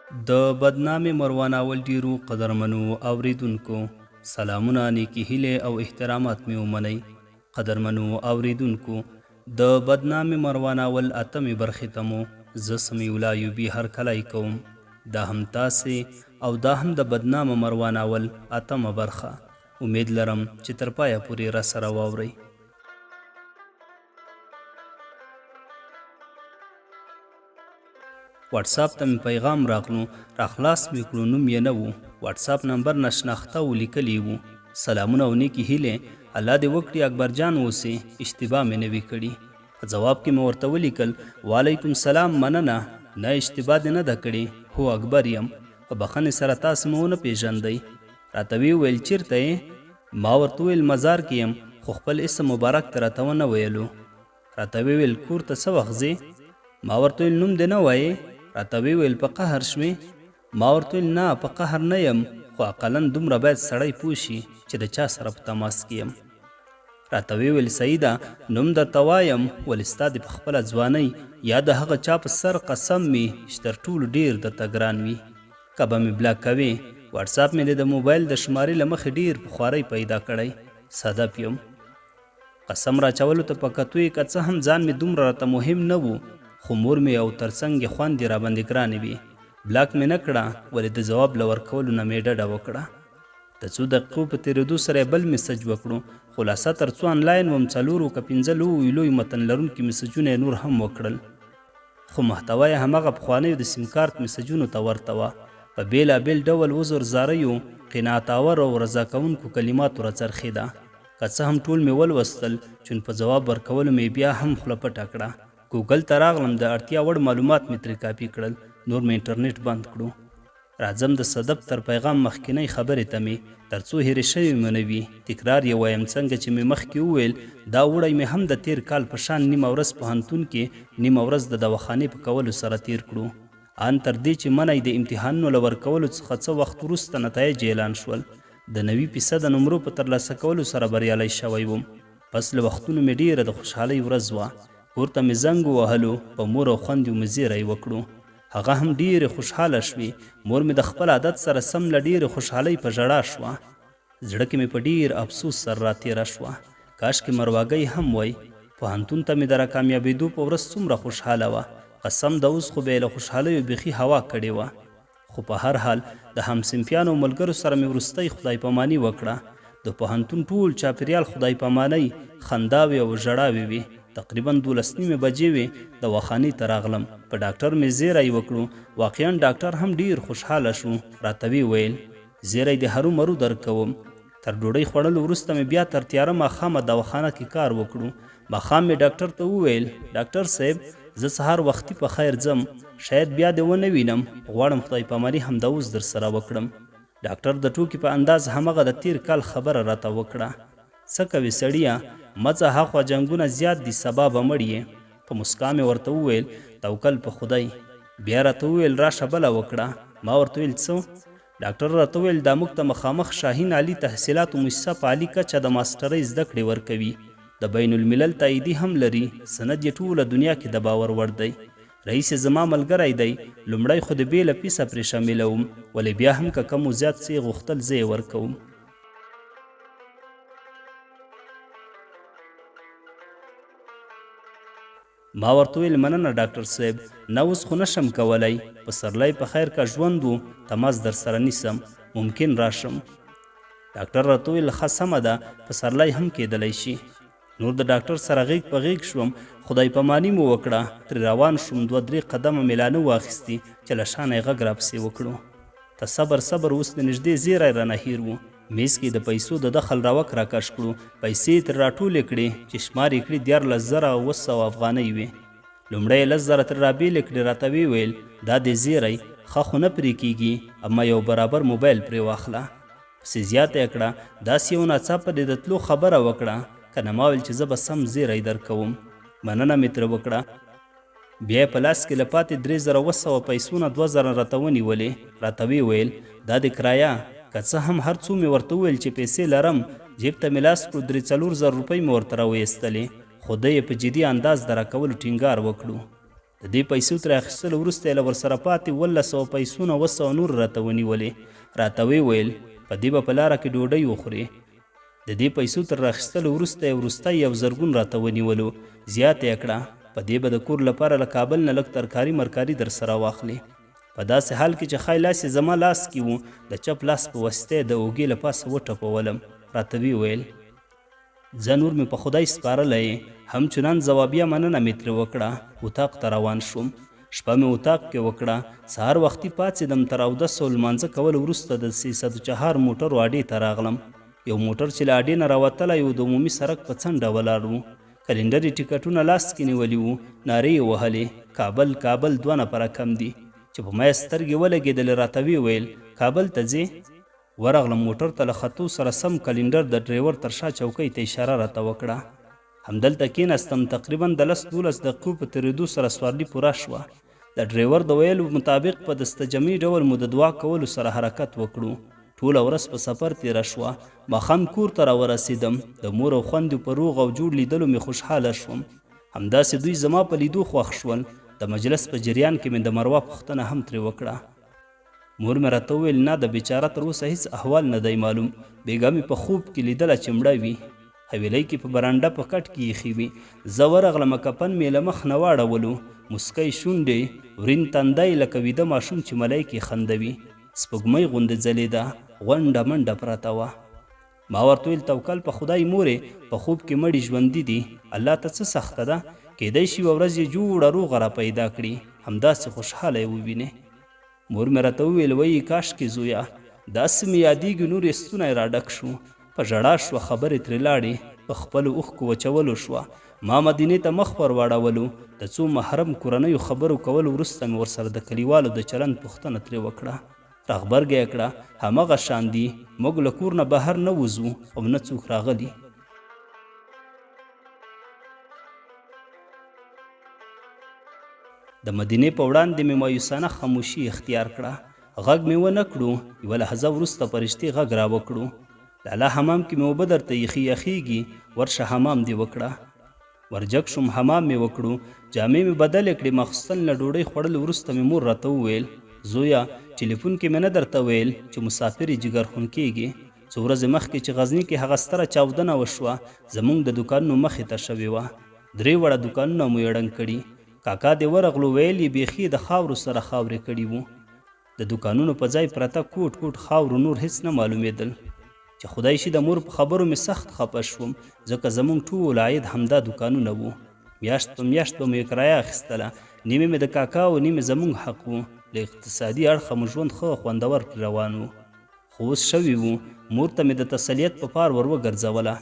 د بدنامې مروان اول ډیرو قدرمنو اوریدونکو سلامونه نیکی هیلې او احترامات مې ومنئ. قدرمنو اوریدونکو د بدنامې مروان اول اتمې برخې ته مو زه سمیع الله ایوبي هرکلی کوم. دا هم تاسې او دا هم د بدنامه مروان اول اتمه برخه. امید لرم چې تر پایه پورې راسره واورئ. واتساپ ته مې پیغام راغلو، راخلاص مې کړو، نوم یې نه و. واتساپ نمبر نشناخته و، لیکلی و سلامونه او نیکې هیلې، الله دې وکړي اکبر جان اوسې، اشتباه مې نه وي کړي. په جواب کې مې ورته ولیکل وعلیکم سلام، مننه، نه اشتباه دې نه ده کړې، هو اکبر یم، په بخښنې سره تاسې مې ونه پېژندئ. راته ویې ویل چېرته یې؟ ما ورته وویل مزار کې یم، خو خپل اسم مبارک ته راته ونه ویلو. راته ویې ویل کور ته څه وخت ځې؟ ما ورته ویل نوم دې نه وایې؟ راته ویې ویل په قهر شوې؟ ما ورته ویل نه په قهر نه یم، خو اقلا دومره باید سړی پوه شي چې د چا سره په تماس کې یم. راته ویې ویل صحیح ده، نوم درته وایم، ولې ستا دې په خپله ځوانۍ یا د هغه چا په سر قسم وي چې تر ټولو ډېر درته ګران وي. که به مې بلاک کوې، واټساپ مې د موبایل د شمارې له مخې ډېر په خوارۍ پیدا کړی، صدف یم. قسم راچولو ته په کتو یې که څه هم ځان مې دومره راته مهم نه و، خو مور مې او ترڅنګ یې خویندې راباندې ګرانې وي. بلاک مې نه کړه، ولې د ځواب له ورکولو نه مې ډډه وکړه. د څو دقیقو په تېرېدو سره یې بل میسج وکړو. خلاصه تر څو آنلاین وم، 4 که 5 لوی متن لرونکي میسجونه یې نور هم وکړل، خو محتوا یې همغه پخوانیو د سیم کارت میسجونو ته ورته وه. په بېلابېل ډول وزر زاریو، قناعت آور او رضا کوونکو کلماتو راڅرخېده. که څه هم ټول مې ولوستل، چون په ځواب ورکولو مې بیا هم خوله پټه کړه. ګوګل ته راغلم، د اړتیا وړ معلومات مې ترې کاپي کړل، نور مې انټرنیټ بند کړو. راځم د صدف تر پیغام مخکینۍ خبرې ته مې تر څو هېرې شوې مې نه وي تکرار یې وایم. څنګه چې مې مخکې وویل، دا وړی مې هم د تیر کال په شان نیمه ورځ پوهنتون کې، نیمه ورځ د دواخانې په کولو سره تیر کړو. ان تر دې چې منی د امتحانونو له ورکولو څخه څه وخت وروسته نتایج اعلان شول. د 90% د نمرو په ترلاسه کولو سره بریالی شوی وم. پس له وختونو مې ډېره د خوشحالۍ ورځ وه. کور ته مې زنګ ووهلو، په مور او خویندو مې زیری وکړو. هغه هم ډېرې خوشحاله شوې. مور مې د خپل عادت سره سم له ډېرې خوشحالۍ په ژړا شوه. زړه کې مې په ډېر افسوس سره راتېره شوه. کاشکې مرواګۍ هم وای. پوهنتون ته مې د راکامیابېدو په ورځ څومره خوشحاله وه. قسم د اوس خو به یې له خوشحالیو بیخي هوا کړې وه. خو په هر حال د همصنفیانو او ملګرو سره مې وروستۍ خدای پاماني وکړه. د پوهنتون ټول چاپېریال خدای پامانۍ، خنداوې او ژړاوې وې. تقریبا 12 بجې وې، دواخانې ته راغلم. په ډاکټر مې زیری وکړو. واقعا ډاکټر هم ډېر خوشحاله شو. راته ویې ویل زیری دې هرومرو درکوم. تر ډوډۍ خوړلو وروسته مې بیا تر تیاره ماښامه دواخانه کې کار وکړو. ماښام مې ډاکټر ته وویل ډاکټر صاحب، زه سهار وختي په خیر ځم، شاید بیا دې ونه وینم، غواړم خدای پاماني همدا اوس در سره وکړم. ډاکټر د ټوکې په انداز همغه د تیر کال خبره راته وکړه. څه کوې سړیه، مه ځه هاخوا جنګونه زیات دي، سبا به مړ یې. په مسکا مې ورته وویل توکل په خدای. بیا راته وویل راشه بله وکړه. ما ورته ویل څه؟ ډاکټر راته وویل دا موږ ته مخامخ شاهین علي تحصیلاتو مؤسسه په عالي کچه د ماسټرۍ زده کړې ورکوي. د بین الملل تاییدي هم لري. سند یې ټوله دنیا کې د باور وړ دی. رئیس زما ملګری دی. لومړی خو د بې له پیسه پرې شاملوم، ولې بیا هم که کم و زیات څه یې غوښتل زه یې ورکوم. ما ورته ویل مننه ډاکټر صاحب، نه اوس خو نشم کولی، پسرلی په خیر که ژوند و تماس در سره نیسم، ممکن راشم. ډاکټر راته ویل ښه سمه ده، پسرلی هم کیدلی شي. نور د ډاکټر سره غیږ په غیږ شوم. خدای پاماني مو وکړه. ترې روان شوم. 2-3 قدمه مې لا نه واخیستي چې له شانه یې غږ راپسې وکړو. ته صبر اوس د نږدې زیری رانه هیر و. میز کې د پیسو د دخل راوک راکش کړو. پیسې ترې راټولې کړې چې شمار یې کړي 14,900 افغانۍ وې. لومړی 10,000 ترې رابېلې کړې. راته ویې ویل دا دې زیری ښه خو نه پرې کېږي، اما یو برابر موبایل پرې واخله. پسې زیاته یې کړه داسې یو ناڅاپه دې د تلو خبره وکړه، که نه ما ویل چې زه به سم زیری درکوم. مننه مې ترې وکړه. بیا یې په لاس کې له پاتې 3,200 پیسو نه 2,000 راته ونیولې. راته ویې ویل دا د کرایه، که څه هم هر څو مې ورته وویل چې پیسې لرم، جیب ته مې لاس کړو. 3-4 زره روپۍ مې ورته راویستلې، خو ده یې په جدي انداز د راکولو ټینګار وکړو. د دې پیسو ترې اخیستلو وروسته یې له ورسره پاتې 1200 پیسو نه 200 نور راته ونیولې. راته ویې ویل په دې به په لاره کې ډوډۍ وخورې. د دې پیسو تر راخیستلو وروسته یې وروستی 1 زرګون راته ونیولو. زیاته یې کړه په دې به د کور لپاره له کابل نه لږ ترکاري مرکاري در سره واخلې. په داسې حال کې چې ښایي لاس یې زما لاس کې و، د چپ لاس په واسطه د اوږې له پاسه وټپولم. راته ویې ویل ځه نور مې په خدای سپارلی، همچنان ځوابیه مننه مې ترې وکړه. اتاق ته روان شوم. شپه مې اتاق کې وکړه. سهار وختي پاڅېدم. تر 14 لمانځه کولو وروسته د 304 موټرو اډې ته راغلم. یو موټر چې له اډې نه راوتلی و د عمومي سړک په څنډه ولاړ و. کلنډر یې ټیکټونه لاس کې نیولي وو. نارې یې وهلې کابل کابل 2 نفره کم دي. چې په ما یې سترګې ولګېدلې. راته ویې ویل کابل ته ځې؟ ورغلم. موټر ته له ختو سره سم کلنډر د ډریور تر شا چوکۍ ته اشاره راته وکړه. همدلته کېناستم. تقریبا د 10-12 دقیقو په تېرېدو سره سوارلي پوره شوه. د ډریور د ویلو مطابق په دستجمعي ډول مو د دعا کولو سره حرکت وکړو. ټوله ورځ په سفر تېره شوه. ماښام کور ته راورسېدم. د مور او خویندو په روغ او جوړ لیدلو مې خوشحاله شوم. همداسې دوی زما په لیدو خوښ شول. د مجلس په جریان کې مې د مروه پوښتنه هم ترې وکړه. مور مې راته وویل نه، د بیچاره تر اوسه هیڅ احوال نه دی معلوم. بیګا مې په خوب کې لیدله چې مړه وي. حویلۍ کې په برنډه په کټ کې ایښې وي. زه ورغلم. کفن مې له مخ نه واړولو. مسکی شونډې، ورین تندی لکه ویده ماشوم چې ملایکې خندوي. سپوږمۍ غوندې ځلېده. غونډه منډه پرته وه. ما ورته ویل توکل په خدای مورې، په خوب کې مړي ژوندي دي. الله ته څه سخته ده؟ کیدای شي یوه ورځ یې جوړه روغه را پیدا کړي، همداسې خوشحاله یې ووینې. مور مې راته وویل وایي کاشکې زویه، داسې مې یادېږي. نور یې ستونی را ډک شو. په ژړا شوه. خبرې ترې لاړې. په خپلو اوښکو وچولو شوه. ما مدینې ته مخ ور واړولو. د څو محرم کورنیو خبرو کولو وروسته مې ورسره د کلیوالو د چلند پوښتنه ترې وکړه. راغبرګه یې کړه همغه شان دي. موږ له کور نه بهر نه وځو او نه څوک راغلي. د مدینې په وړاندې مې مایوسانه خاموشي اختیار کړه. غږ مې ونه کړو. یوه لحظه وروسته فرشتې غږ را وکړو. لالا حمام کې مې اوبه درته یخي یخیږي، ورشه حمام دې وکړه. ورجګ شوم. حمام مې وکړو. جامې مې بدلې کړې. ماخوستن له ډوډۍ خوړلو وروسته مې مور راته وویل زویا ټلیفون کې مې نه درته ویل چې مسافر یې جګرخون کېږي. څو ورځې مخکې چې غزني کې هغه ستره چاودنه وشوه، زموږ د دوکانونو مخې ته شوې وه. 3 وړه دوکانونه مو یې ړنګ کړي. کاکا دې ورغلو. ویل یې بیخي د خاورو سره خاورې کړي وو. د دوکانونو په ځای پرته کوټ کوټ خاورو، نور هیڅ نه معلومېدل. چې خدای شي د مور په خبرو مې سخت خفه شوم، ځکه زموږ ټول عاید همدا دوکانونه وو. میاشت په میاشت به مې کرایه اخیستله. نیمې مې د کاکا او نیمې زموږ حق وو. له اقتصادي اړخه مو ژوند ښه خوندور روان وو. خو اوس شوي وو. مور ته مې د تسلیت په پار ور وګرځوله.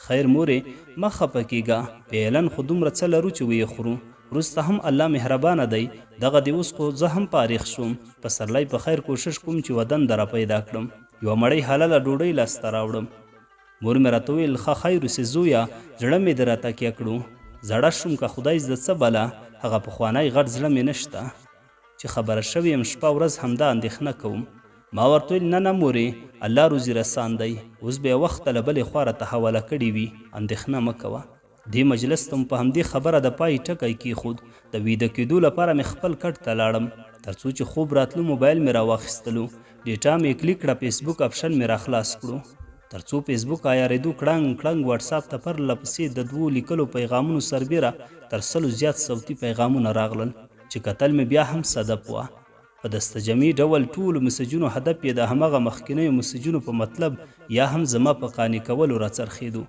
خیر مورې مه خفه کېږه، پیلن خو دومره څه لرو چې ویې خورو. وروسته هم الله مهربانه دی. دغه دې اوس خو زه هم فارغ شوم. پسرلی په خیر کوشش کوم چې ودن در پیدا کړم، یوه مړۍ حلاله ډوډۍ لاسته راوړم. مور مې راته ویل ښه خیر اوسې زویه، زړه مې دې راته کیه کړو. زړه شوم که خدای زده څه بله، هغه پخوانی غټ زړه مې نشته چې خبره شوې یم. شپه ورځ همدا اندېښنه کوم. ما ورته ویل نه نه مورې، الله روزي رسان دی. اوس به یې وخته له بلې خوا راته حواله کړې وي، اندېښنه مه کوه. دې مجلس ته په همدې خبره د پای ټکی کېښود. د ویده کېدو لپاره مې خپل کټ ته لاړم. تر څو چې خوب راتلو موبایل مې راواخیستلو. ډیټا مې کلیک کړه. فیسبوک اپشن مې راخلاص کړو. تر څو فیسبوک عیارېدو کړنګ کړنګ واتساپ ته پرله پسې د 2 لیکلو پیغامونو سربیره تر 100 زیات صوتي پیغامونه راغلل چې کتل مې بیا هم صدف وه. په دستجمعي ډول ټولو مسجونو هدف یې د همغه مخکینیو مسجونو په مطلب یا هم زما په قانع کولو راڅرخېدو.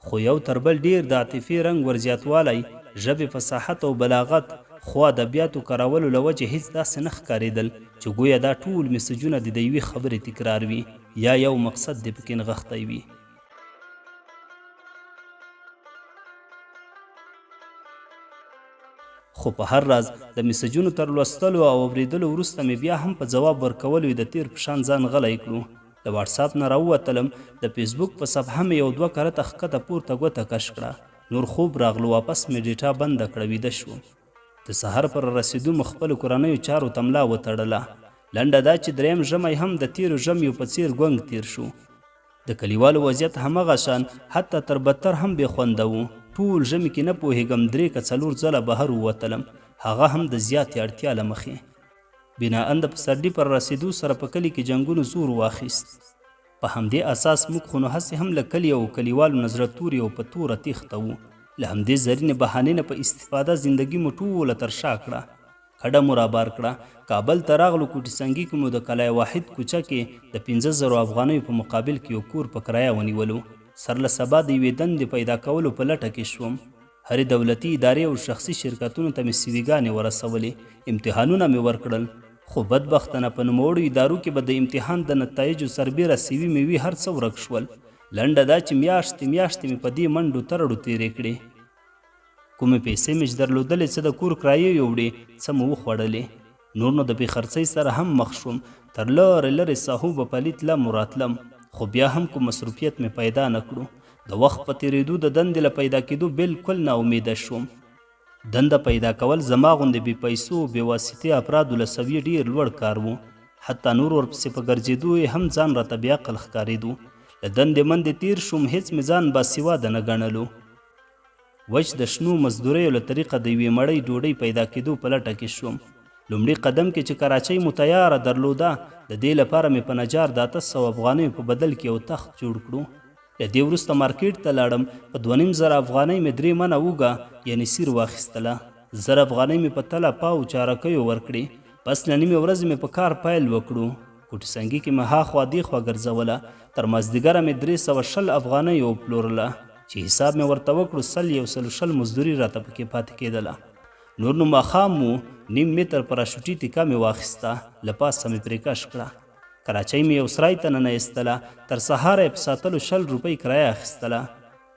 خو یو تر بل ډیر د عاطفي رنګ ورزیاتوالی، ژبې فصاحت او بلاغت، خو ادبیاتو کارولو له وجې هیڅ داسې نه ښکارېدل چې ګویا دا ټول مسجونه د یوې خبرې تکرار وي یا یو مقصد دې پکې نغښتی وي. خو په هر راز د مسجونو تر لوستلو او اورېدلو وروسته مې بیا هم په ځواب ورکولو د تیر په شان ځان غلی کړو. د واتساپ نه راووتلم. د فیسبوک په صفحه مې 1-2 کرته ښکته پورته ګوته کش کړه. نور خوب راغلو. واپس مې ډیټا بنده کړه. ویده شوم. د سهار پر رسېدو مې خپلو کورنیو چارو ته ملا وتړله. لنډه دا چې 3م ژمی هم د تیرو ژمیو په څیر ګونګ تیر شو. د کلیوالو وضعیت همغه شان، حتی تر بدتر هم بې خونده و. ټول ژمي کې نه پوهېږم 3 که 4 ځله بهر ووتلم. هغه هم د زیاتې اړتیا له مخې. بناءً د پسرلي پر رسېدو سره په کلي کې جنګونو زور واخیست. په همدې اساس موږ خو نو هسې هم له کلي او کلیوالو نه زړه تورې او په توره تېښته وو. له همدې زرینې بهانې نه په استفاده زندګي مو ټوله تر شا کړه. کډه مو رابار کړه. کابل ته راغلو. کوټي سنګي کې مو د کلای واحد کوڅه کې د 15,000 افغانیو په مقابل کې یو کور په کرایه ونیولو. سر له سبا د یوې دندې پیدا کولو په لټه کې شوم. هرې دولتي ادارې او شخصي شرکتونو ته مې سیویګانې ورسولې. امتحانونه مې ورکړل. خو بدبختانه په نوموړو ادارو کې به د امتحان د نتایجو سربیره سیوي میوي هر څه ورک شول. لنډه دا چې میاشتې مې په دې منډو ترړو تېرې کړې. کومې پیسې مې چې درلودلې څه د کور کرایې یوړې څه مو وخوړلې. نور نو د بې خرڅۍ سره هم مخ شوم. تر لرې ساحو به پلي تلم و راتلم. خو بیا هم کوم مصروفیت مې پیدا نه کړو. د وخت په تېرېدو د دندې له پیدا کېدو بالکل ناامیده شوم. دنده پیدا کول زما غوندې بې پیسو او بې واسطې افرادو له سویې ډېر لوړ کار و. حتی نور ورپسې په ګرځېدو یې هم ځان راته بې عقل ښکارېدو. له دندې مندې تېر شوم. هېڅ مې ځان باسواده نه ګڼلو. وچ د شنو مزدوریو له طریقه د یوې مړۍ ډوډۍ پیدا کېدو په لټه کې شوم. لومړي قدم کې چې کراچۍ مو تیاره درلوده د دې لپاره مې په نجار د 800 افغانیو په بدل کې یو تخت جوړ کړو. له دې وروسته مارکیټ ته لاړم. په 2,500 افغانۍ مې 3 منه اوږه یعنې سیر واخیستله. 1000 افغانۍ مې په تله پاو چارکیو ورکړې. بس له نیمې ورځې مې په کار پیل وکړو. کوټي سنګي کې مې هاخوا دېخوا ګرځوله. تر مازدیګره مې 320 افغانۍ وپلورله چې حساب مې ورته وکړو 100 مزدوري راته پکې پاتې کېدله. نور نو ماښام مو 1.5 متر پراشوټي ټیکه مې واخیسته. له پاسه مې پرې کش کړه. کراچۍ مې یو سرای ته ننایستله. تر سهاره یې په ساتلو 20 روپۍ کرایه اخیستله.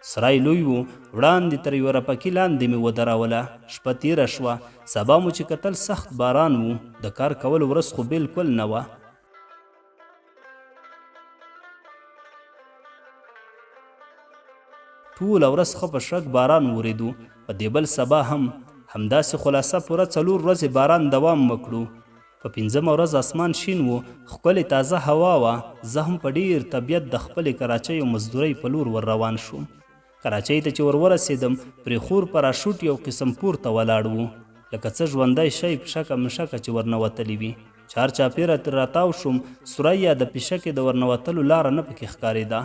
سرای لوی و. وړاندې تر یوه رپکي لاندې مې ودروله. شپه تېره شوه. سبا مو چې کتل سخت باران و. د کار کولو ورځ خو بالکل نه وه. ټوله ورځ ښه په شرک باران ورېدو. په دې بل سبا هم همداسې خلاصه پوره 4 ورځې باران دوام وکړو. په 5مه ورځ اسمان شین و. ښکلې تازه هوا وه. زه هم په ډېر طبیعت د خپلې کراچۍ او مزدورۍ په لور ور روان شوم. کراچۍ ته چې ورسېدم پرې خور پراشوټ یو قسم پورته ولاړ و لکه څه ژوندی شی پشکه مشکه چې ورنوتلی وي. چار چاپېره ترې راتاو شوم. سوری یا د پشکې د ورنوتلو لاره نه پکې ښکارېده.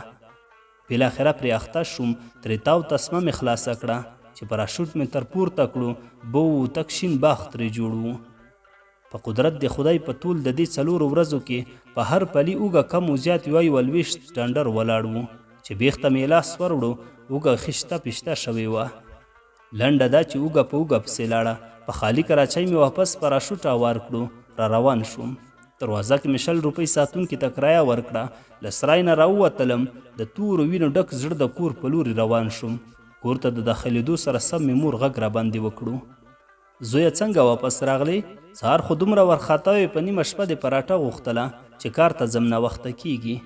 بالاخره پرې اخته شوم. ترې تاو تسمه مې خلاصه کړه چې پراشوټ مې تر پورته کړو. بو تک شین باغ ترې جوړ و. په قدرت د خدای په طول د دې 4 ورځو کې په هر پلي اوږه کم و زیات 21 ډنډر ولاړ و چې بیخته مې لاس وروړو. اوږه خشته پشته شوې وه. لنډه دا چې اوږه په اوږه پسې لاړه. په خالي کراچۍ مې واپس پراشوټ اوار کړو. را روان شوم. دروازه کې مې 20 روپۍ ساتونکي ته کرایه ورکړه. له سرای نه راووتلم. د تورو وینو ډک زړه د کور په لورې روان شوم. کور ته د داخلېدو سره سم مې مور غږ راباندې وکړو. زویه څنګه واپس راغلی؟ سهار خو دومره ورخاته وې په نیمه شپه دې پراټه غوښتله چې کار ته ځم ناوخته کېږي.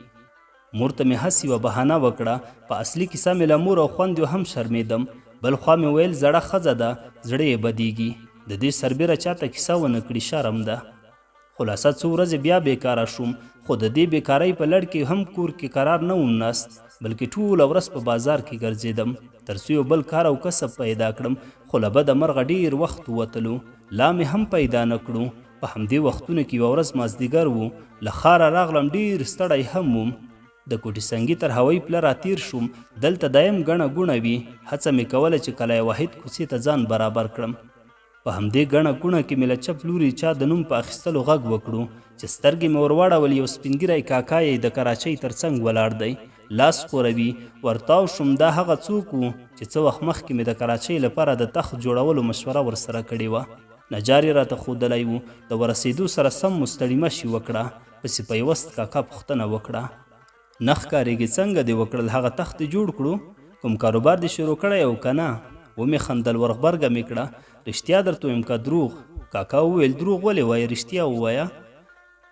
مور ته مې هسې یوه بهانه وکړه. په اصلي کیسه مې له مور او خویندو هم شرمېدم. بل خوا مې ویل زړه ښځه ده زړه یې بدېږي. د دې سربیره چاته کیسه ونه کړي شرم ده. خلاصه 2 ورځې بیا بیکاره شوم. خو د دې بیکارۍ په لړ کې هم کور کې قرار نه وم ناست بلکې ټوله ورځ په بازار کې ګرځېدم تر څو یو بل کار او کسب پیدا کړم. خو له بده مرغه ډېر وخت ووتلو. لا مې هم پیدا نه کړو. په همدې وختونو کې یوه ورځ مازدیګر و. له ښاره راغلم ډېر ستړی هم وم. د کوټي سنګي تر هوایي پله راتېر شوم. دلته دایم ګڼه ګوڼه وي. هڅه مې کوله چې کلای واحد کوڅې ته ځان برابر کړم. په همدې ګڼه ګوڼه کې مې له چپ لوري چا د نوم په اخیستلو غږ وکړو چې سترګې مې ورواړول. یو سپینګیری کاکا یې د کراچۍ تر څنګ ولاړ دی. لاس خوروي. ورتاو شوم. دا هغه څوک و چې څه وخت مخکې مې د کراچۍ لپاره د تخت جوړولو مشوره ورسره کړې وه. نجار یې راته ښودلی و. د ورسېدو سره سم مو ستړي مشي وکړه. پسې پیوست کاکا پوښتنه وکړه نه ښکارېږي څنګه دې وکړل؟ هغه تخت دې جوړ کړو؟ کوم کاروبار دې شروع کړی او که نه؟ ومې خندل. ورغبرګه مې کړه. رښتیا درته ویم که دروغ؟ کاکا وویل دروغ ولې وایې؟ رښتیا ووایه.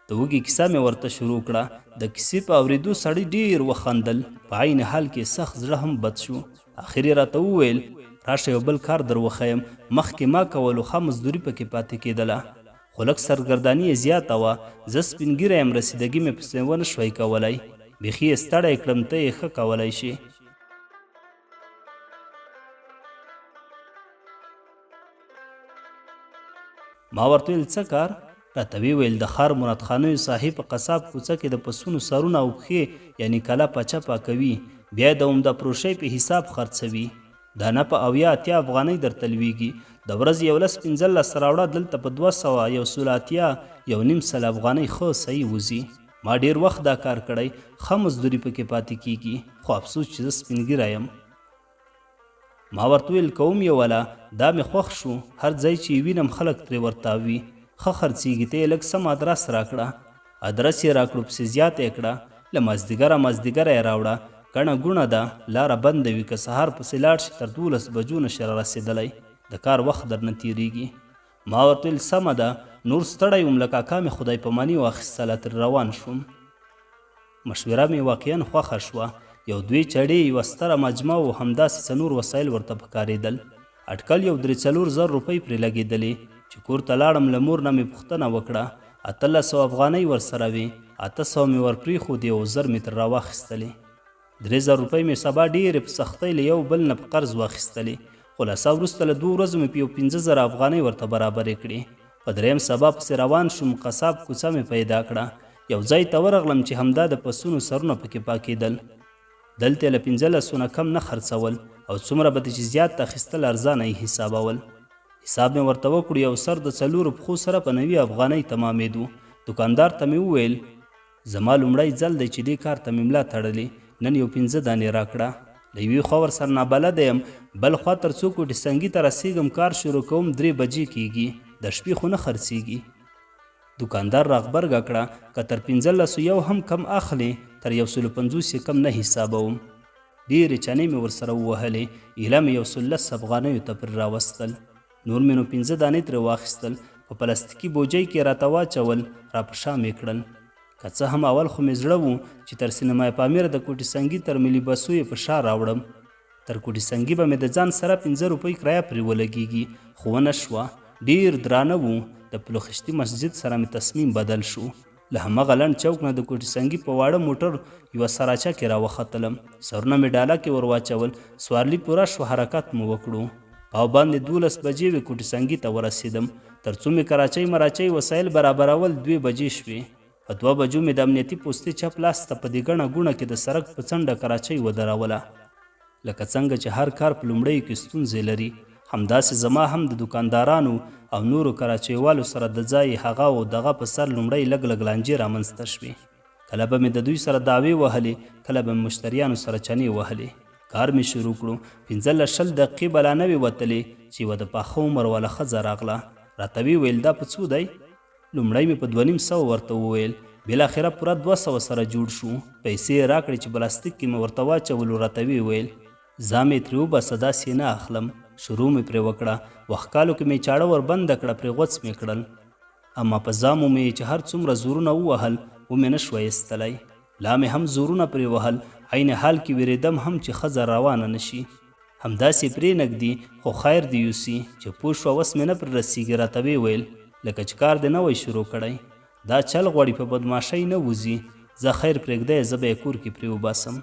د وږي کیسه مې ورته شروع کړه. د کیسې په اورېدو سړی ډېر وخندل. په عین حال کې سخت زړه هم بد شو. اخر یې راته وویل راشه یو بل کار در وښیم. مخکې ما کولو ښه مزدوري پکې پاتې کېدله خو لږ سرګرداني یې زیاته وه. زه سپین ږیری یم. رسیدګي مې پسې ونه شوی کولی. بیخي یې ستړی کړم. ته یې ښه کولی شي. ما ورته ویل څه کار؟ راته ویې ویل د ښار مراد خانیو صاحب په قصاب کوڅه کې د پسونو سرونه او پښې یعنی کله پچه پاکوي، بیا یې د عمده فروشۍ په حساب خرڅوي. دانه په 80 افغانۍ درته لویږي. د ورځې 11-15 راوړه، دلته په 200 180 افغانۍ ښه صحیح وځي. ما ډیر وخت دا کار کړی، ښه مزدوري پکې پاتې کیږي، خو افسوس چې زه سپین ږیری یم. ما ورته ویل کوم یې وله، دا مې خوښ شو، هر ځای چې وینم خلک ترې ورتاوي، ښه خرڅېږي. ته یې لږ سم ادرس راکړه. ادرس یې راکړو، پسې زیاته یې کړه. له مازدیګره یې راوړه، ګڼه ګوڼه ده، لاره بنده وي، که سهار پسې لاړ شي تر 12 بجو نشي رارسېدلی، د کار وخت درنه تېرېږي. ما ورته ویل سمه ده، نور ستړی وم، له کاکا مې خدای پاماني واخیستله، تر روان شوم. مشوره مې واقعا خوښه شوه. یو 2 چړې، یوه ستره مجمع او همداسې څلور وسایل ورته پکارېدل. اټکل یو 3-4 زر روپۍ پرې لګېدلې. چې کور ته لاړم، له مور نه مې پوښتنه وکړه. 1800 افغانۍ ورسره وې، 800 مې ورپرېښودې او 1000 مې ترې راواخیستلې. 3000 روپۍ مې سبا ډېرې په سختۍ له یو بل نه په قرض واخیستلې. خلاصه وروسته له 2 ورځو مې په یو 15000 افغانۍ ورته برابرې کړې. په 3م سبا پسې روان شوم، قصاب کوڅه مې پیدا کړه. یو ځای ته ورغلم چې همدا د پسونو سرونه پکې پاکېدل. دلته له 1500 نه کم نه خرڅول، او څومره به چې زیات اخیستل ارزانه یې حسابول. حساب مې ورته وکړو، یو سر د 4 پښو سره په 90 افغانۍ تمامېدو. دکاندار ته مې وویل زما لومړی ځل دی چې دې کار ته مې ملا تړلې، نن یو 5 دانې راکړه. له یوې خوا ورسره نابلده یم، بل خوا تر څو کوټې سنګي ته رسېږم کار شروع کوم 3 بجې کېږي، د شپې خو نه خرڅېږي. دکاندار راغبرګه کړه، که تر 1500 یو هم کم اخلي، تر 150 کم نه حسابوم. ډېرې چنې مې ورسره ووهلې، ایله مې 110 افغانیو ته پرې راوستل. نور مې نو 15 دانې ترې واخیستل، په پلاستیکي بوجۍ کې راته واچول، را په شا مې کړل. که څه هم اول خو مې زړه و چې تر سینمای پامیر د کوټې سنګي تر ملي بسو یې په شا راوړم. تر کوټې سنګي به مې د ځان سره 15 روپۍ کرایه پرې ولګېږي، خو ونه شوه، ډېر درانه و. د پلوخشتي مسجد سره مې تصمیم بدل شو. له همغه لنډ چوک نه د کوټې سنګي په واړه موټر یوه سراچه کې راوختلم. سرونه مې ډاله کې ور واچول، سوارلي پوره شو، حرکت مو وکړو. پاو باندې 12 بجې وې، کوټې سنګي ته ورسېدم. تر څو مې کراچۍ مراچۍ وسایل برابرول 2 بجې شوې. په 2 بجو مې د امنیتي پوستې چپ لاس ته په دې ګڼه ګوڼه کې د سړک په څنډه کراچۍ ودروله. لکه څنګه چې هر کار په لومړیو کې ستونزې لري، همداسې زما هم د دکاندارانو او نورو کراچیوالو سره د ځای هغه او دغه په سر لومړی لږ لږ لانجې رامنځته شوې. کله به مې د دوی سره دعوې وهلې، کله به مې مشتریانو سره چنې وهلې. کار مې شروع کړو. 15-20 دقیقې به لا نه وې وتلې چې یوه د پاخه عمر والا ښځه راغله. راته ویې ویل دا په څو دی؟ لومړی مې په 2500 ورته وویل، بالاخره پوره 200 سره جوړ شو. پیسې یې راکړې چې پلاستیک کې مې ورته واچولو. راته ویې ویل ځا مې ترې وباسه، داسې نه اخلم. شروع مې پرې وکړه. وښکالو کې مې چاړه ور بنده کړه، پرې غوڅ مې کړل. اما په ځامو مې چې هر څومره زورونه ووهل، ومې نه شوه ایستلی. لا مې هم زورونه پرې وهل، عین حال کې وېرېدم هم چې ښځه روانه نه شي. همداسې پرې نږدې، خو خیر دې یوسي چې پوه شوه اوس مې نه پرې رسېږي. راته ویې ویل لکه چې کار دې نوی شروع کړی، دا چل غواړي په بدماشۍ نه وځي. زه خیر پرېږده یې، زه به یې کور کې پرې وباسم.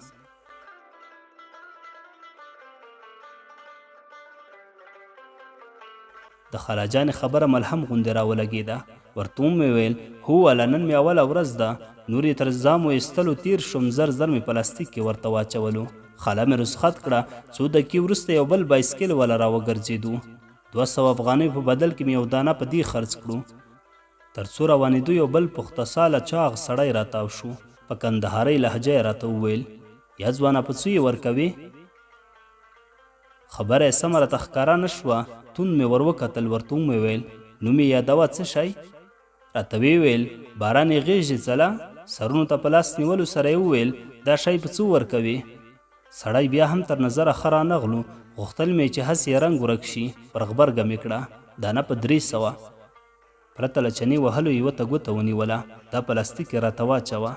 د خالاجانې خبره ملهم غوندې راولګېده. ورته مې ویل هو والا، نن مې اوله ورځ ده، نور یې تر ځامو ایستلو تېر شوم. زر مې پلاستیک کې ورته واچولو. خاله مې رخصت کړه. 2 دقیقې وروسته یو بل بایسکل والا راوګرځېدو. 200 افغانۍ په بدل کې مې یو دانه په دې خرڅ کړو. تر څو روانېدو یو بل پخته ساله چاغ سړی راتاو شو. په کندهارۍ لهجه یې راته وویل یا ځوانه په څو یې ورکوې؟ خبره یې سمه راته ښکاره نه شوه. توند مې ور وکتل. ورته مې ویل نوم یې یادوه څه شی؟ راته ویې ویل باران یې غېږې ځله. سرونو ته په لاس نیولو سره یې وویل دا شی په څو ورکوې؟ سړی بیا هم تر نظره ښه رانغلو. غوښتل مې چې هسې یې رنګ ورک شي. پر غبرګه مې کړه. دانه په 300. پرته له چنې وهلو یوه ته ګوته ونیوله. دا پلاستیک یې راته واچوه.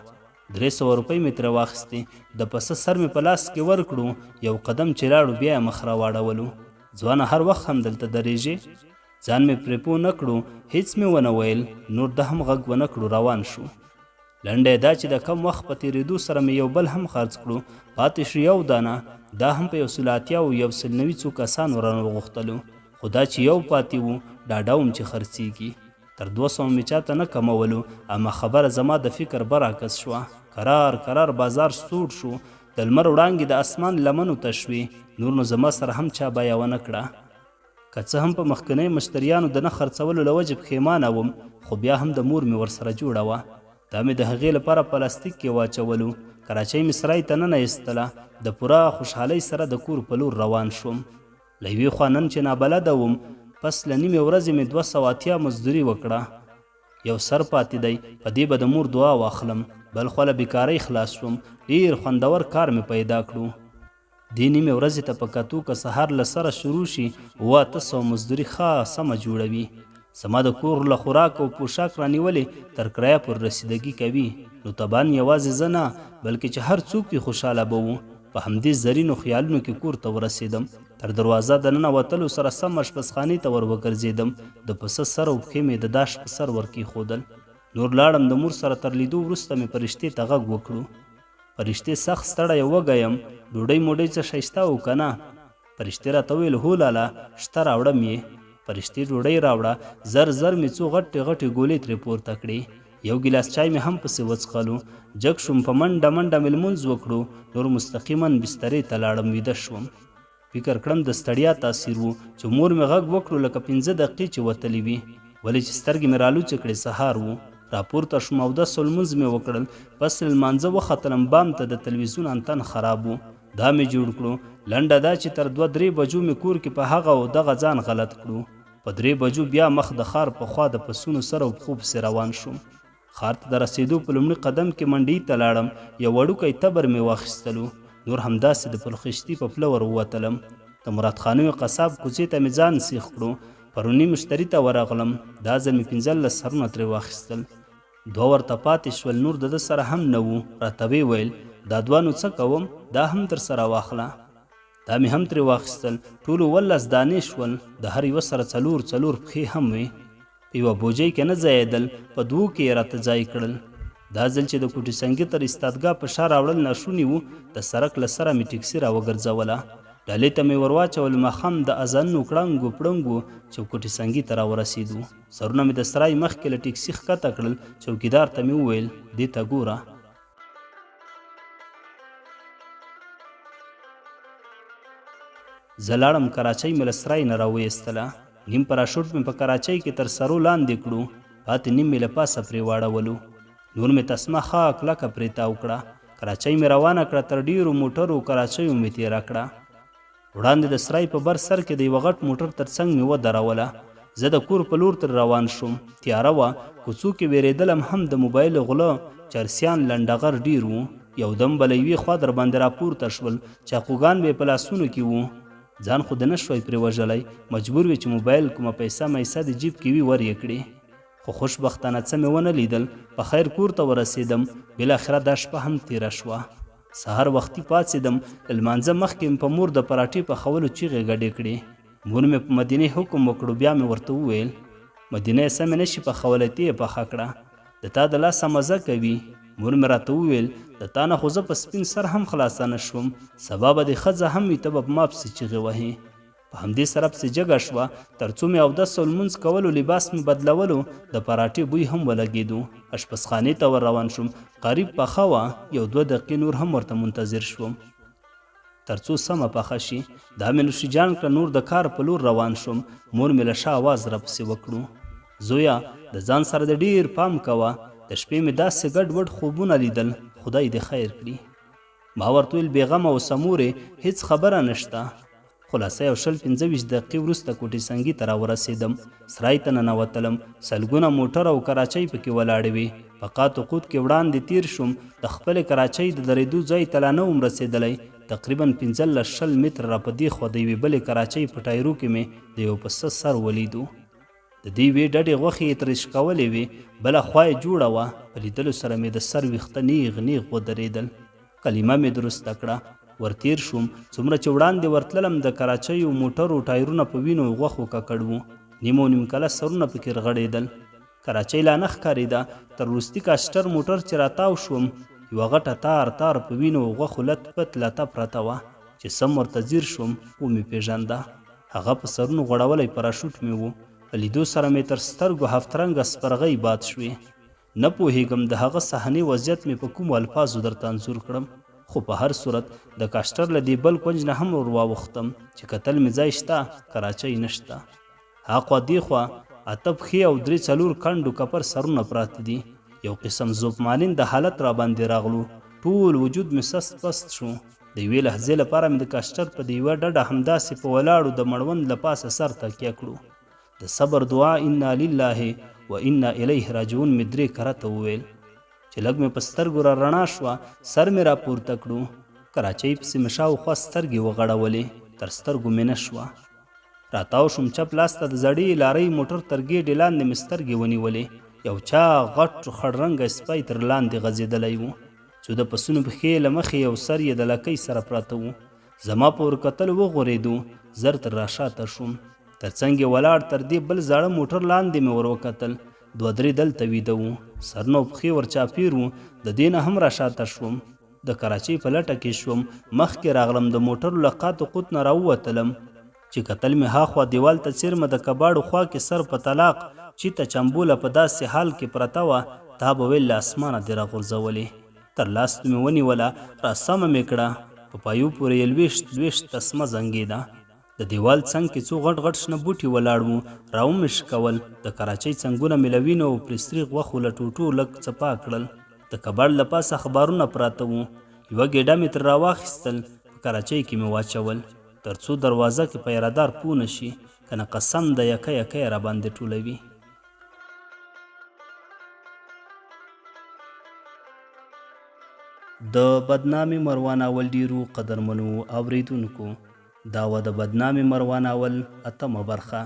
300 روپۍ مې ترې واخیستې. د پسه سر مې په لاس کې ورکړو. یو قدم چې لاړو بیا یې مخ راواړولو. ځوانه هر وخت هم دلته درېږې؟ ځان مې پرې پوه نه کړو. هېڅ مې ونه ویل. نور ده هم غږ ونه کړو. روان شو. لنډه دا چې د کم وخت په تېرېدو سره مې یو بل هم خرڅ کړو. پاتې شو 1 دانه. دا هم په 180 او 190 څو کسانو رانغوښتلو. خو دا چې یو پاتې و ډاډه وم چې خرڅېږي. تر 200 مې چاته نه کمولو، اما خبره زما د فکر برعکس شوه. کرار بازار سوړ شو، د لمر وړانګې د اسمان لمنو ته شوې. نور نو زما سره هم چا بیه ونه کړه. که څه هم په مخکنیو مشتریانو د نه خرڅولو له وجې پښیمانه وم، خو بیا هم د مور مې ورسره جوړه وه. دا مې د هغې لپاره پلاستیک کې واچولو. کراچۍ مې سرای ته ننه ایستله. د پوره خوشحالۍ سره د کور په لور روان شوم. له یوې خوا نن چې نابلده وم، پس له نیمې ورځې مې 280 مزدوري وکړه. یو سر پاتې دی، په دې به د مور دعا واخلم. بل خوا له بیکارۍ خلاص شوم. ډېر خوندور کار مې پیدا کړو. دې نیمې ورځې ته په کتو که سهار له سره شروع شي 800 مزدوري ښه سمه جوړوي. زما د کور له خوراک او پوشاک رانیولې تر کرایه پر رسیدګي کوي. نو طبعا یوازې زه نه، بلکې چې هر څوک یې خوشحاله به وو. په همدې زرینو خیالونو کې کور ته ورسېدم. تر دروازه د ننوتلو سره سم اشپزخانې ته ور وګرځېدم. د پسه سر او پښې مې د داش په سر ور کېښودل. نور لاړم. د مور سره تر لیدو وروسته مې فرشتې ته غږ وکړو. فرشتې سخت ستړی وږی یم، ډوډۍ موډۍ څه ښایسته و که نه؟ فرشتې راته وویل هو لاله شته راوړم یې. فرشتې ډوډۍ راوړه. زر مې څو غټې ګولې ترې پورته کړې. یو ګیلاس چای مې هم پسې وڅښلو. جګ شوم، په منډه مې لمونځ وکړو. نور مستقیما بسترې ته لاړم، ویده شوم. فکر کړم د ستړیا تاثیر و چې مور مې غږ وکړو لکه 5 دقیقې چې وتلې وي. ولې چې سترګې مې رالوڅې کړې. سهار و. راپورته شوم، اودس او لمونځ مې وکړل. پس له لمانځه وختلم. بام ته د تلویزیون انتن خراب و. دا مې جوړ کړو. لنډه دا چې تر 2-3 بجو مې کور کې په هغه او دغه ځان غلط کړو. په 3 بجو بیا مخ د ښار په خوا د پسونو سره او پښو پسې روان شوم. ښار ته د رسېدو په لومړي قدم کې منډۍ ته لاړم. یو وړوکی تبر مې واخیستلو. نور همداسې د پلخشتي په پله ور ووتلم. د مراد خانوي قصاب کوڅې ته مې ځان سیخ کړو. پروني مشتري ته ورغلم. دا ځل مې 15 سرونه ترې واخیستل. 2 ورته پاتې شول. نور د ده سره هم نه وو. راته ویې ویل دا 2 نو څه کوم؟ دا هم در سره واخله. دا مې هم ترې واخیستل. ټولو 18 دانې شول. د هر یوه سره 4 پښې هم وې. په یوه بوجۍ کې نه ځایېدل، په 2 کې یې راته ځای کړل. دا ځل چې د کوټې سنګي تر استادګاه په شا راوړل ناشوني وو، د سړک له سره مې ټیکسي را وګرځوله. ډالۍ ته مې ور واچول. ماښام د اذانونو کړنګ و پړنګ و چې کوټې سنګي ته را ورسېدو. سرونه مې د سرای مخکې له ټیکسي ښکته کړل. چوکیدار ته مې وویل دې ته ګوره. زه لاړم. کراچۍ مې له سرای نه راویستله. نیم پراشوټ مې په کراچۍ کې تر سرو لاندې کړو. پاتې نیم مې له پاسه پرې واړولو. نور مې تسمه ښه کلکه پرې تاو کړه. کراچۍ مې روانه کړه. تر ډېرو موټرو کراچیو مې تېره کړه. وړاندې د سرای په بر سر کې د یوه غټ موټر تر څنګ مې ودروله. زه د کور په لور تر روان شوم. تیاره وه. کوڅو کې وېرېدلم هم. د موبایل غله چرسیان لنډغر ډېر وو. یودم به له یوې خوا در باندې راپورته شول. چاقوګان به یې په لاسونو کې وو. ځان خو د نه شوی پرې وژلی. مجبور وي چې موبایل کومه پیسه مایسه د جیب کې وي ور یې کړي. خو خوشبختانه څه مې ونه لیدل. په خیر کور ته ورسېدم. بالاخره دا شپه هم تېره شوه. سهار وختي پاڅېدم. له لمانځه مخکې مې په مور د پراټې پخولو چیغې ګډې کړې. مور مې په مدینې حکم وکړو. بیا مې ورته وویل مدینه یې سمې نه شي پخولی، ته یې پخه کړه، د تا د لاسه مزه کوي. مور مې راته وویل د تا نه خو زه په سپین سر هم خلاصه نه شوم، سبا به دې ښځه هم وي ته به په ما پسې چیغې وهې. په همدې سره پسې جګه شوه. تر څو مې اودس او لمونځ کولو، لباس مې بدلولو، د پراټې بوی هم ولګېدو. اشپزخانې ته ور روان شوم. قریب پخه وه. 1-2 دقیقې نور هم ورته منتظر شوم تر څو سمه پخه شي. دا مې نوشي جان کړه. نور د کار په لور روان شوم. مور مې له شا اواز راپسې وکړو، زویا د ځان سره د ډېر پام کوه، د شپې مې داسې ګډ وډ خوبونه لیدل، خدای دې خیر کړي. ما ورته ویل بېغمه اوسه مورې، هېڅ خبره نشته. خلاصه 25 دقیقې وروسته کوټې سنګي ته راورسېدم. سرای ته ننوتلم. سلګونه موټر او کراچۍ پکې ولاړې وې. په قات و قوت کې وړاندې تیر شوم. د خپلې کراچۍ د درېدو ځای ته لا نه وم رسېدلی. تقریبا 15-20 متره را په دې خوا د یوې بلې کراچۍ په ټایرو کې مې د یو پسه سر ولیدو. د دې یوې ډډې غوښې یې ترې شکولې وې، بله خوا یې جوړه وه. په لیدلو سره مې د سر ویښته نیغ نیغ ودرېدل. کلمه مې درسته کړه. ورتیر شوم. څومره چې وړاندې ورتللم د کراچیو موټرو ټایرونه په وینو غوښو ککړ وو. نیمو نیم کله سرونه پکې رغړېدل. کراچۍ لا نه ښکارېده. تر وروستي کاسټر موټر چې راتاو شوم، یوه غټه تار په وینو غوښو لت پت لته پرته وه. چې سم ورته ځیر شوم ومې پېژانده. هغه په سرونو غوړولی پراشوټ مې و. په لیدو سره مې تر سترګو هفترنګه سپرغۍ باد شوې. نه پوهېږم د هغه صحنې وضعیت مې په کومو الفاظو درته انځور کړم، خو په هر صورت د کاشټر له دې بل کونج نه هم ور واوښتم چې کتل مې ځای شته، کراچۍ نشته. هاخوا دیخوا 8 پښې او 3-4 کنډو کپر سرونه پراته دي. یو قسم زوپمالین د حالت را باندې راغلو. ټول وجود مې سست پست شو. د یوې لحظې لپاره مې د کاشټر په د یوه ډډه همداسې په ولاړو د مړوند له پاسه سر تکیه کړو. د صبر دعا انا لله و انا الیه راجعون مې 3 کرته وویل. چې لږ مې په سترګو را رڼا شوه، سر مې را پورته کړو. کراچۍ پسې مې شاوخوا سترګې وغړولې، تر سترګو مې نه شوه. راتاو شوم، چپ لاس ته د زړې لارۍ موټر تر ګېډې لاندې مې سترګې ونیولې. یو چا غټ خړ رنګه سپی تر لاندې غځېدلی و. څو د پسونو پښې له مخې یو سر یې د لکۍ سره پراته و. زما په ورکتل وغورېدو. زر تر راشاته شوم. تر څنګ یې ولاړ تر دې بل زاړه موټر لاندې مې ور وکتل. 2-3 دلته ویده وو، سرونه او پښې ور چاپېر وو. د دې نه هم راشاته شوم. د کراچۍ په لټه کې شوم. مخکې راغلم، د موټرو له قات و قوت نه راووتلم. چې کتل مې هاخوا دیوال ته څیرمه د کباړو خوا کې سر په طلاق چیته چمبوله په داسې حال کې پرته وه، تا به ویل له اسمانه دې راغورځولې. تر لاس مې ونیوله، را سمه مې کړه. په پایو پورې یې لوېشت تسمه زنګېده. د دیوال څنګ کې څو غټ غټ شنه بوټي ولاړ وو، را ومې شکول. د کراچۍ څنګونه مې له وینو او پرې سرېغ غوښو له ټوټو لږ څپا کړل. د کباړ له پاسه اخبارونه پراته وو. یوه ګېډه مې ترې راواخیستل، په کراچۍ کې مې واچول، تر څو دروازه کې پیرهدار پوه نه شي، که نه قسم د یکه یکه یې راباندې ټولوي. د بدنامې مروان اول ډیرو قدرمنو اوریدونکو، دا وه د بدنامې مروان اول 8مه برخه.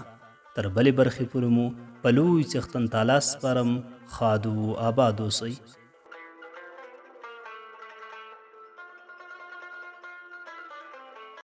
تر بلې برخې پورې مو په لوی څښتن تعالی سپارم. ښاد و آباد اوسئ.